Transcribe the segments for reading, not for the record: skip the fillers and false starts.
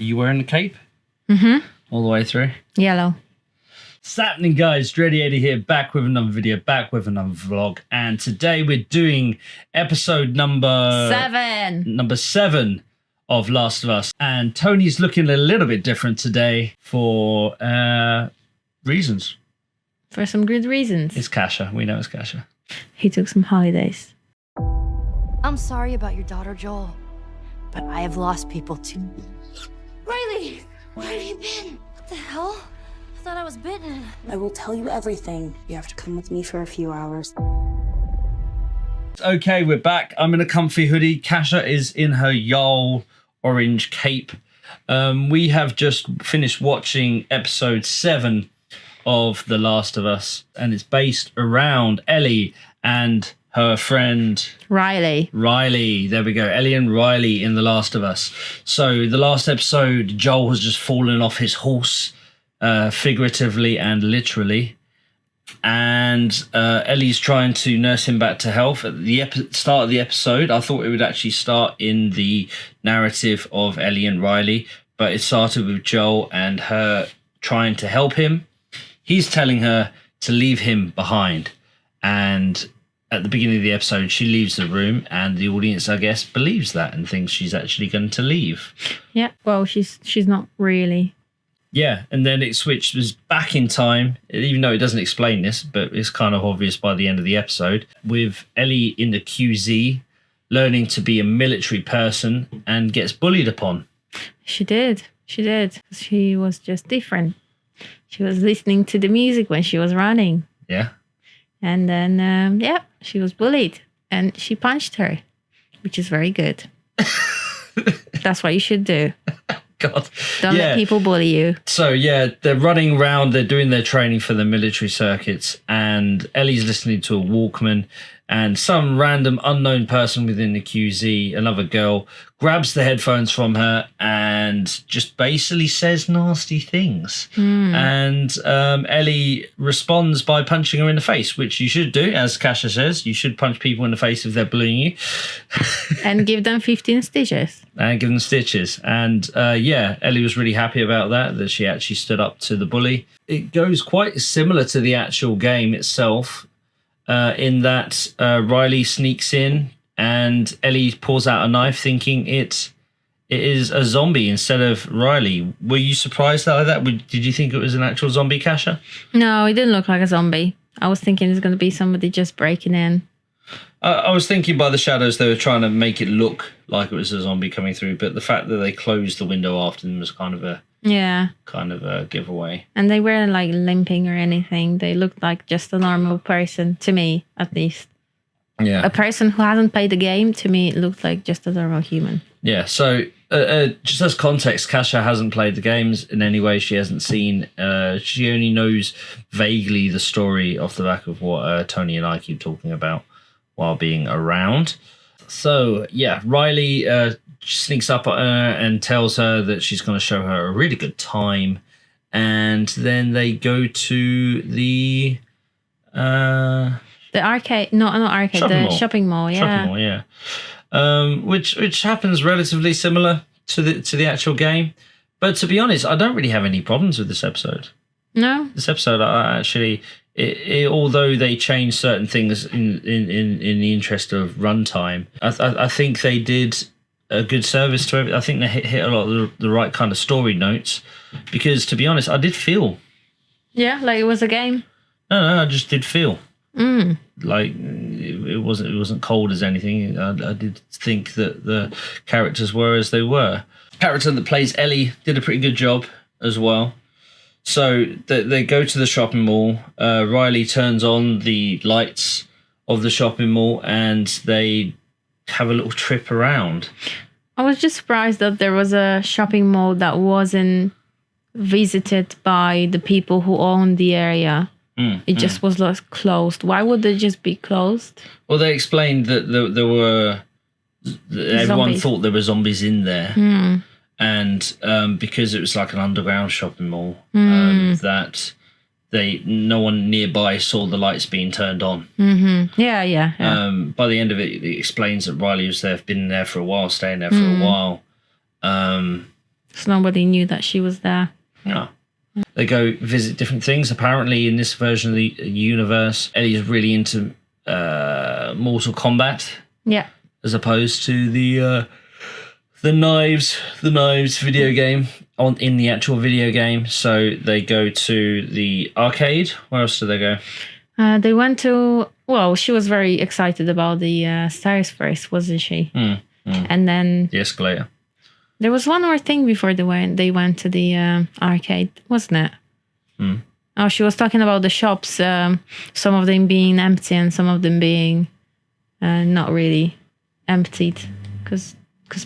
Are you wearing the cape? Mm-hmm. All the way through? Yellow. What's happening, guys? Dready80 here, back with another video, back with another vlog. And today we're doing episode number 7 of Last of Us. And Tony's looking a little bit different today for reasons. For some good reasons. It's Kasia. We know it's Kasia. He took some holidays. I'm sorry about your daughter, Joel, but I have lost people too. Riley, where have you been? What the hell? I thought I was bitten. I will tell you everything. You have to come with me for a few hours. Okay, we're back. I'm in a comfy hoodie. Kasia is in her Yarl orange cape. We have just finished watching episode 7 of The Last of Us, and it's based around Ellie and her friend Riley. There we go. Ellie and Riley in The Last of Us. So the last episode, Joel has just fallen off his horse, figuratively and literally. And Ellie's trying to nurse him back to health. At the start of the episode, I thought it would actually start in the narrative of Ellie and Riley, but it started with Joel and her trying to help him. He's telling her to leave him behind. And at the beginning of the episode, she leaves the room, and the audience, I guess, believes that and thinks she's actually going to leave. Yeah, well, she's not really. Yeah, and then it switches back in time, even though it doesn't explain this, but it's kind of obvious by the end of the episode, with Ellie in the QZ, learning to be a military person and gets bullied upon. She did. She was just different. She was listening to the music when she was running. Yeah. And then, she was bullied and she punched her, which is very good. That's what you should do. God. Don't let people bully you. So, yeah, they're running around. They're doing their training for the military circuits. And Ellie's listening to a Walkman. And some random unknown person within the QZ, another girl, grabs the headphones from her and just basically says nasty things. And Ellie responds by punching her in the face, which you should do, as Kasia says. You should punch people in the face if they're bullying you. And give them 15 stitches. And Ellie was really happy about that she actually stood up to the bully. It goes quite similar to the actual game itself. In that Riley sneaks in and Ellie pulls out a knife thinking it is a zombie instead of Riley. Were you surprised by that? Did you think it was an actual zombie, Kasia? No, it didn't look like a zombie. I was thinking it's going to be somebody just breaking in. I was thinking by the shadows they were trying to make it look like it was a zombie coming through, but the fact that they closed the window after them was kind of a giveaway. And they weren't like limping or anything. They looked like just a normal person, to me at least. Yeah. A person who hasn't played the game, to me, looked like just a normal human. Yeah, so just as context, Kasia hasn't played the games in any way. She hasn't seen, she only knows vaguely the story off the back of what Tony and I keep talking about while being around. So, yeah, Riley sneaks up on her and tells her that she's going to show her a really good time. And then they go to the arcade, not arcade, shopping mall, yeah. Which happens relatively similar to the actual game. But to be honest, I don't really have any problems with this episode. No? This episode, I actually... although they changed certain things in the interest of runtime, I think they did a good service to it. I think they hit a lot of the right kind of story notes, because to be honest, I did feel. Yeah, like it was a game. No, I just did feel. Like it wasn't cold as anything. I did think that the characters were as they were. The character that plays Ellie did a pretty good job as well. So they go to the shopping mall. Riley turns on the lights of the shopping mall and they have a little trip around. I was just surprised that there was a shopping mall that wasn't visited by the people who own the area. It just was closed. Why would they just be closed? Well, they explained that there were... Everyone thought there were zombies in there. And because it was like an underground shopping mall, that no one nearby saw the lights being turned on. Yeah. By the end of it, it explains that Riley was there, been there for a while, staying there for a while. So nobody knew that she was there. No. They go visit different things. Apparently, in this version of the universe, Ellie is really into Mortal Kombat. Yeah. As opposed to the knives video game in the actual video game. So they go to the arcade. Where else did they go? They went to. Well, she was very excited about the stairs first, wasn't she? And then the escalator. There was one more thing before they went to the arcade, wasn't it? Oh, she was talking about the shops, some of them being empty and some of them being not really emptied because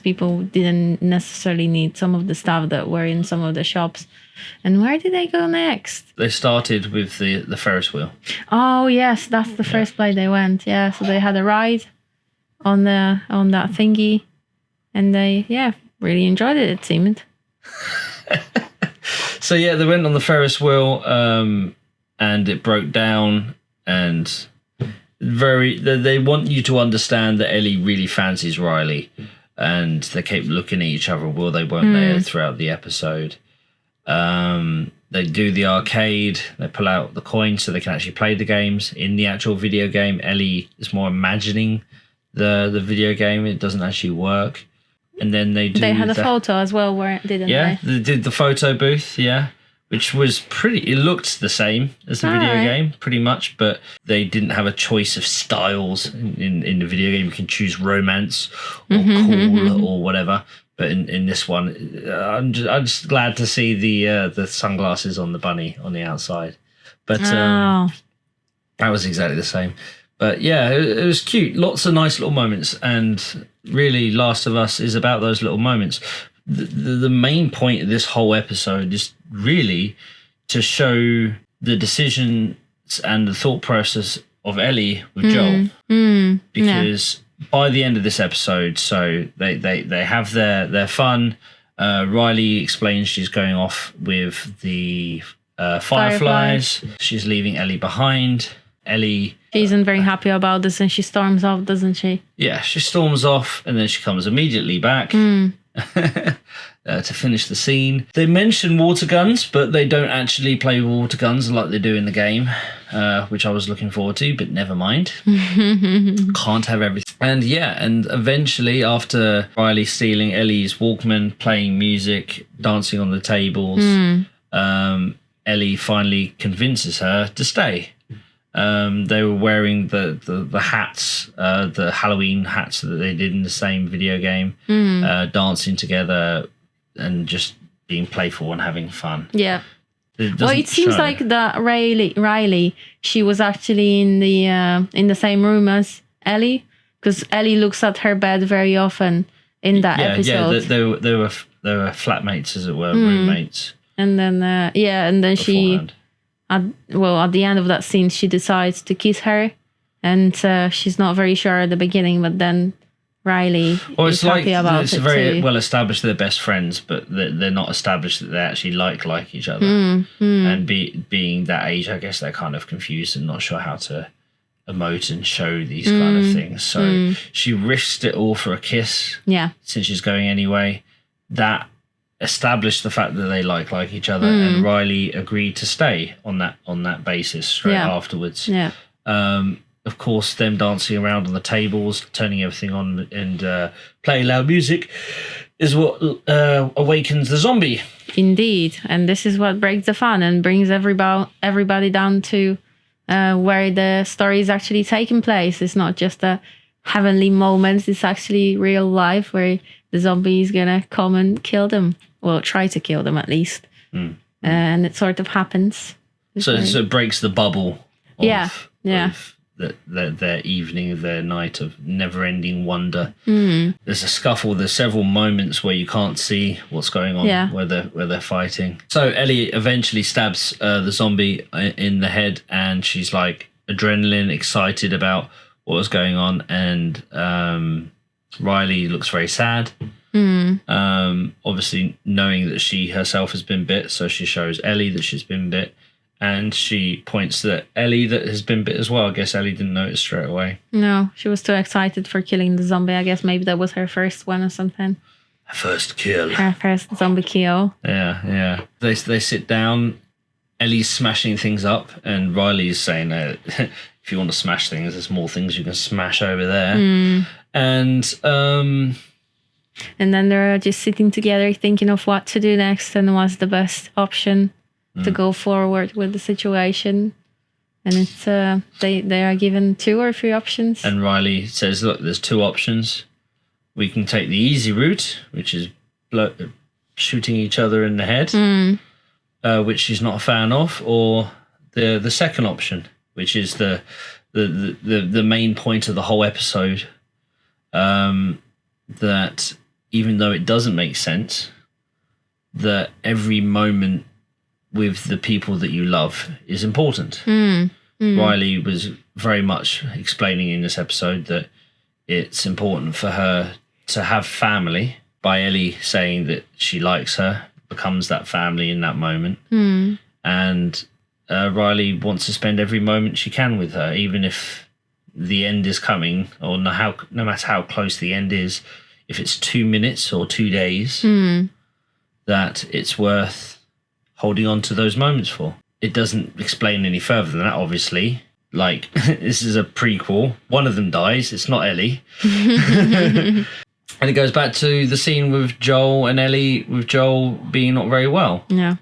people didn't necessarily need some of the stuff that were in some of the shops. And where did they go next? They started with the Ferris wheel. Oh, yes, that's the first place they went. Yeah, so they had a ride on that thingy and they, really enjoyed it, it seemed. So they went on the Ferris wheel and it broke down and they want you to understand that Ellie really fancies Riley and they keep looking at each other. Well, they weren't there throughout the episode. They do the arcade, they pull out the coins so they can actually play the games. In the actual video game, Ellie is more imagining the video game. It doesn't actually work. And then they had a photo as well, didn't they? Yeah, they did the photo booth, which was it looked the same as the video game, pretty much, but they didn't have a choice of styles in the video game. You can choose romance or cool or whatever. But in this one, I'm just glad to see the sunglasses on the bunny on the outside. But that was exactly the same. But it was cute. Lots of nice little moments. And really, Last of Us is about those little moments. The main point of this whole episode is really to show the decisions and the thought process of Ellie with Joel. Because by the end of this episode, so they have their fun. Riley explains she's going off with the Fireflies. She's leaving Ellie behind. Ellie... She isn't very happy about this and she storms off, doesn't she? Yeah, she storms off and then she comes immediately back to finish the scene. They mention water guns, but they don't actually play with water guns like they do in the game, which I was looking forward to, but never mind. Can't have everything. And eventually, after Riley stealing Ellie's Walkman, playing music, dancing on the tables, Ellie finally convinces her to stay. They were wearing the hats, the Halloween hats that they did in the same video game, dancing together and just being playful and having fun. Yeah. It seems like that Riley, she was actually in the same room as Ellie, because Ellie looks at her bed very often in that episode. Yeah, they were flatmates, as it were, roommates. And then she. At the end of that scene, she decides to kiss her, and she's not very sure at the beginning, but then Riley is happy about it. It's very well established they're best friends, but they're not established that they actually like each other. And being that age, I guess they're kind of confused and not sure how to emote and show these kind of things. So she risked it all for a kiss. Yeah, since she's going anyway. That established the fact that they like each other, and Riley agreed to stay on that basis straight afterwards. Yeah. Of course, them dancing around on the tables, turning everything on, and playing loud music is what awakens the zombie. Indeed, and this is what breaks the fun and brings everybody down to where the story is actually taking place. It's not just a heavenly moment; it's actually real life where the zombie is gonna come and kill them. Well, try to kill them at least. And it sort of happens. So it breaks the bubble of their evening, their night of never-ending wonder. There's a scuffle. There's several moments where you can't see what's going on, where they're fighting. So Ellie eventually stabs the zombie in the head, and she's like adrenaline, excited about what was going on, and Riley looks very sad. Obviously knowing that she herself has been bit, so she shows Ellie that she's been bit, and she points to Ellie that has been bit as well. I guess Ellie didn't notice straight away. No, she was too excited for killing the zombie. I guess maybe that was her first one or something. First kill. Her first zombie kill. Yeah. They sit down. Ellie's smashing things up, and Riley's saying, if you want to smash things, there's more things you can smash over there. And then they're just sitting together thinking of what to do next and what's the best option to go forward with the situation. And it's they are given 2 or 3 options. And Riley says, look, there's 2 options. We can take the easy route, which is shooting each other in the head, which she's not a fan of, or the second option, which is the main point of the whole episode, that even though it doesn't make sense, that every moment with the people that you love is important. Riley was very much explaining in this episode that it's important for her to have family, by Ellie saying that she likes her, becomes that family in that moment. And Riley wants to spend every moment she can with her, even if the end is coming, or no matter how close the end is, if it's 2 minutes or 2 days, that it's worth holding on to those moments for. It doesn't explain any further than that, obviously. Like, this is a prequel. One of them dies. It's not Ellie. And it goes back to the scene with Joel and Ellie, with Joel being not very well. Yeah.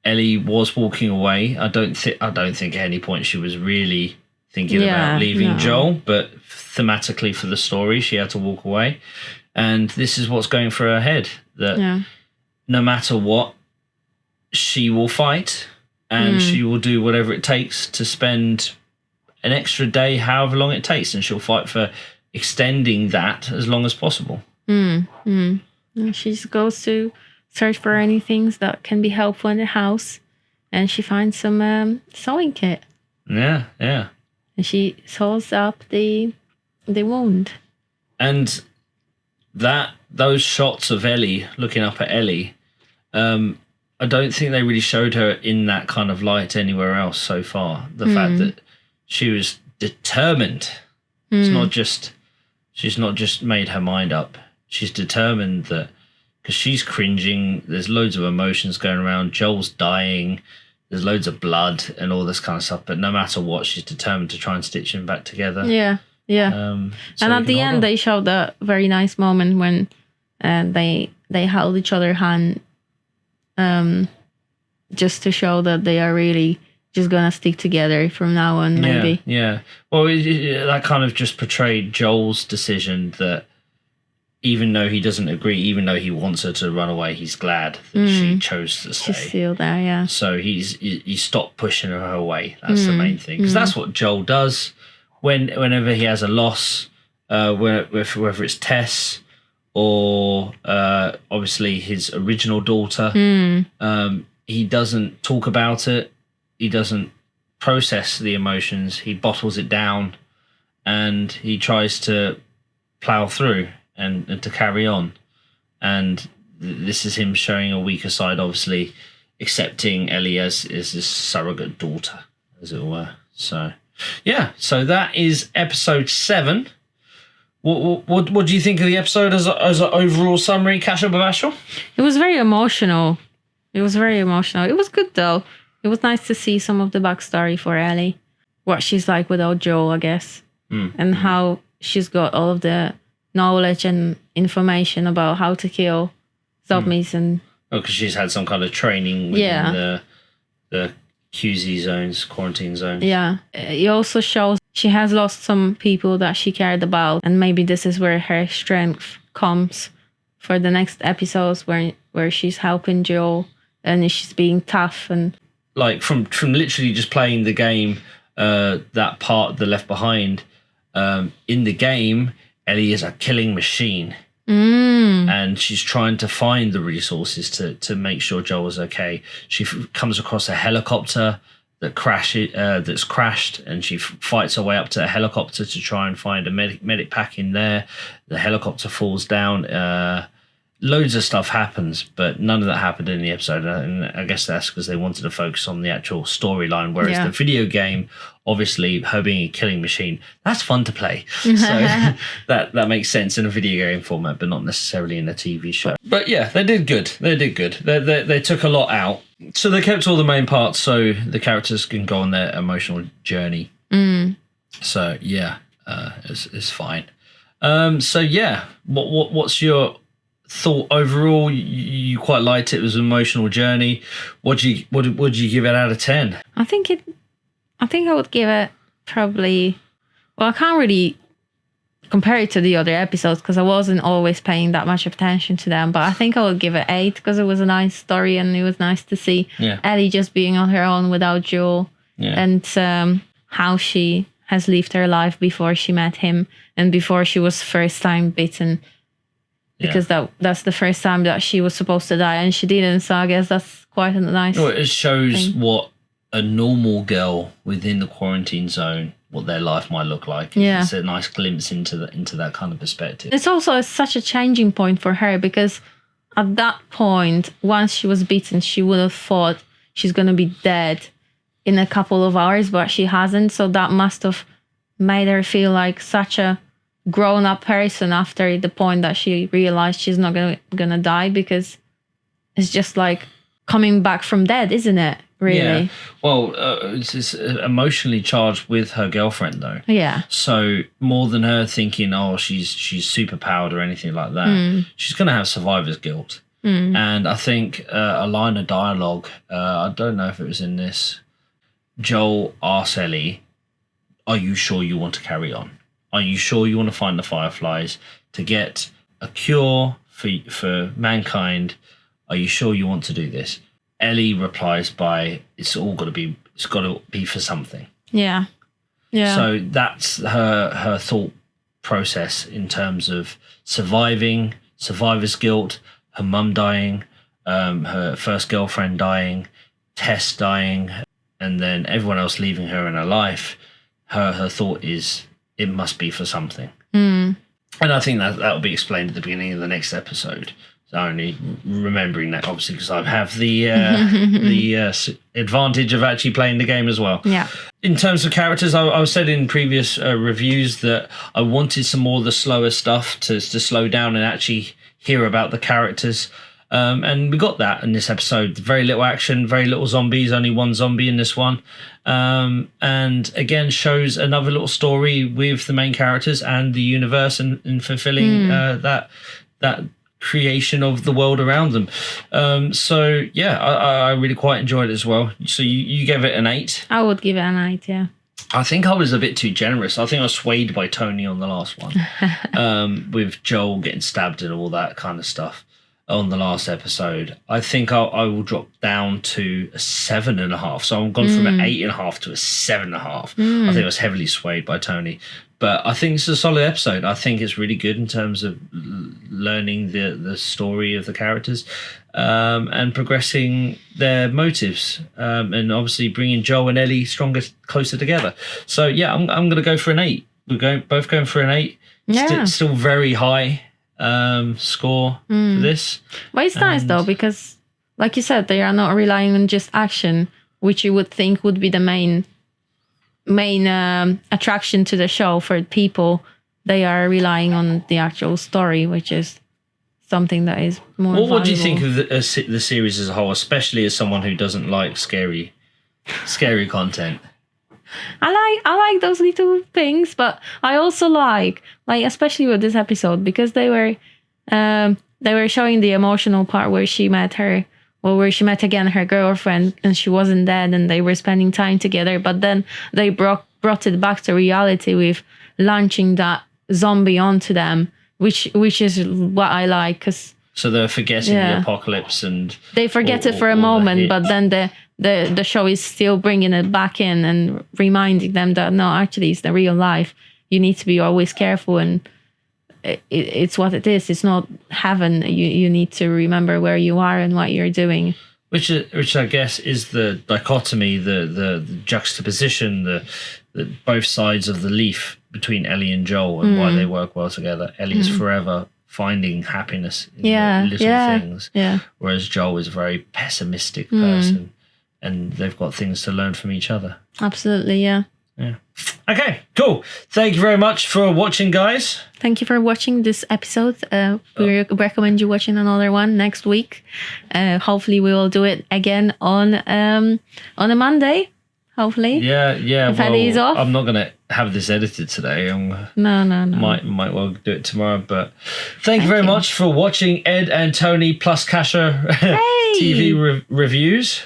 Ellie was walking away. I don't think at any point she was really thinking about leaving Joel, but thematically for the story, she had to walk away. And this is what's going through her head, that no matter what, she will fight, and she will do whatever it takes to spend an extra day, however long it takes, and she'll fight for extending that as long as possible. And she just goes to search for any things that can be helpful in the house, and she finds some sewing kit. Yeah. And she sews up the wound. And those shots of Ellie looking up at Ellie, I don't think they really showed her in that kind of light anywhere else so far. The fact that she was determined. It's not just, she's not just made her mind up. She's determined that, because she's cringing, there's loads of emotions going around, Joel's dying, there's loads of blood and all this kind of stuff, but no matter what, she's determined to try and stitch them back together. Yeah. So and at the end, they showed a very nice moment when they held each other hand, just to show that they are really just gonna stick together from now on, maybe. Yeah. Well, that kind of just portrayed Joel's decision, that even though he doesn't agree, even though he wants her to run away, he's glad that she chose to stay. She's still there, yeah. So he stopped pushing her away. That's the main thing, because that's what Joel does whenever he has a loss, whether it's Tess or obviously his original daughter. He doesn't talk about it. He doesn't process the emotions. He bottles it down, and he tries to plow through and to carry on. And this is him showing a weaker side, obviously accepting Ellie as his surrogate daughter, as it were. So, yeah. So that is episode 7. What do you think of the episode as an overall summary, Kasia Babashel? It was very emotional. It was good, though. It was nice to see some of the backstory for Ellie, what she's like without Joel, I guess, and how she's got all of the knowledge and information about how to kill zombies. And because she's had some kind of training within the QZ zones, quarantine zones. Yeah. It also shows she has lost some people that she cared about, and maybe this is where her strength comes for the next episodes, where she's helping Joel and she's being tough. And like from literally just playing the game, that part, the Left Behind, in the game, Ellie is a killing machine. And she's trying to find the resources to make sure Joel is okay. She comes across a helicopter that's crashed, and she fights her way up to a helicopter to try and find a medic pack in there. The helicopter falls down. loads of stuff happens, but none of that happened in the episode. And I guess that's because they wanted to focus on the actual storyline. Whereas the video game, obviously, her being a killing machine, that's fun to play. So that makes sense in a video game format, but not necessarily in a TV show. But yeah, they did good. They took a lot out. So they kept all the main parts so the characters can go on their emotional journey. So yeah, it's fine. So yeah, what's your thought overall? You quite liked it. It was an emotional journey. Would you give it out of 10? I think I would give it probably, well, I can't really compare it to the other episodes because I wasn't always paying that much attention to them, but I think I would give it 8 because it was a nice story and it was nice to see Ellie just being on her own without Joel and how she has lived her life before she met him and before she was first time bitten. Because that's the first time that she was supposed to die and she didn't, so I guess that's quite a nice it shows thing. What a normal girl within the quarantine zone, what their life might look like. Yeah. It's a nice glimpse into that kind of perspective. It's also such a changing point for her because at that point, once she was bitten, she would have thought she's going to be dead in a couple of hours, but she hasn't, so that must have made her feel like such a grown-up person after the point that she realized she's not gonna die, because it's just like coming back from dead, isn't it? Really? Yeah. Well, it's emotionally charged with her girlfriend, though. Yeah. So more than her thinking, oh, she's super powered or anything like that, she's gonna have survivor's guilt. And I think a line of dialogue, I don't know if it was in this, Joel asks Ellie, "Are you sure you want to carry on? Are you sure you want to find the Fireflies to get a cure for mankind? Are you sure you want to do this?" Ellie replies by, "It's got to be for something." Yeah. Yeah. So that's her thought process in terms of surviving, survivor's guilt, her mum dying, her first girlfriend dying, Tess dying, and then everyone else leaving her in her life. Her thought is, it must be for something. And I think that will be explained at the beginning of the next episode. So only remembering that, obviously, because I have the advantage of actually playing the game as well. Yeah. In terms of characters, I said in previous reviews that I wanted some more of the slower stuff to slow down and actually hear about the characters. And we got that in this episode. Very little action, very little zombies, only one zombie in this one. And again, shows another little story with the main characters and the universe and fulfilling that creation of the world around them. So yeah, I really quite enjoyed it as well. So you gave it an 8? I would give it an 8, yeah. I think I was a bit too generous. I think I was swayed by Tony on the last one, with Joel getting stabbed and all that kind of stuff on the last episode. I think I will drop down to a 7.5. So I've gone from an 8.5 to a 7.5. I think I was heavily swayed by Tony. But I think it's a solid episode. I think it's really good in terms of learning the story of the characters and progressing their motives, and obviously bringing Joel and Ellie closer together. So yeah, I'm going to go for an 8. We're both going for an 8. Yeah. Still very high score for this. But it's nice though, because like you said, they are not relying on just action, which you would think would be the main attraction to the show for people. They are relying on the actual story, which is something that is more valuable. What do you think of the series as a whole, especially as someone who doesn't like scary content? I like those little things, but I also like especially with this episode, because they were showing the emotional part where she met again her girlfriend and she wasn't dead and they were spending time together, but then they brought it back to reality with launching that zombie onto them, which is what I like, because so they're forgetting the apocalypse and they forget it for a moment, but then the show is still bringing it back in and reminding them that no, actually it's the real life. You need to be always careful, and it's what it is. It's not heaven. You need to remember where you are and what you're doing. Which I guess is the dichotomy, the juxtaposition, the both sides of the leaf between Ellie and Joel and why they work well together. Ellie is forever finding happiness in little things. Yeah. Whereas Joel is a very pessimistic person, and they've got things to learn from each other. Absolutely, yeah. Yeah. Okay, cool. Thank you very much for watching, guys. Thank you for watching this episode. We recommend you watching another one next week. Hopefully, we will do it again on a Monday. Hopefully, Yeah. If Eddie is off. I'm not gonna have this edited today. No. Might well do it tomorrow. But thank you very much for watching Ed and Tony plus Kasia TV reviews.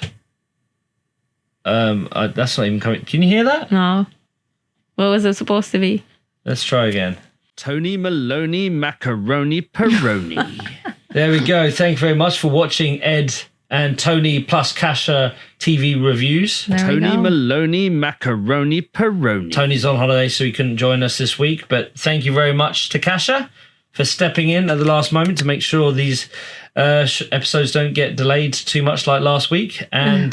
That's not even coming. Can you hear that? No. What was it supposed to be? Let's try again. Tony Maloney Macaroni Peroni. There we go. Thank you very much for watching Ed and Tony plus Kasia TV reviews. Tony Maloney Macaroni Peroni. Tony's on holiday, so he couldn't join us this week. But thank you very much to Kasia for stepping in at the last moment to make sure these episodes don't get delayed too much like last week. And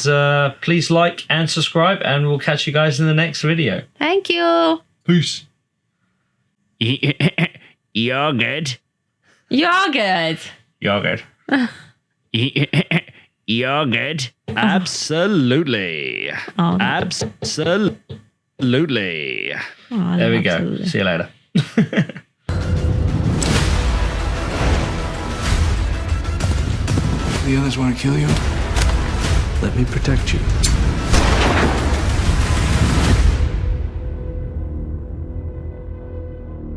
please like and subscribe, and we'll catch you guys in the next video. Thank you. Peace. You're good. You're good. You're good. You're good. Absolutely. Oh, Absolutely. There we go. See you later. The others want to kill you? Let me protect you.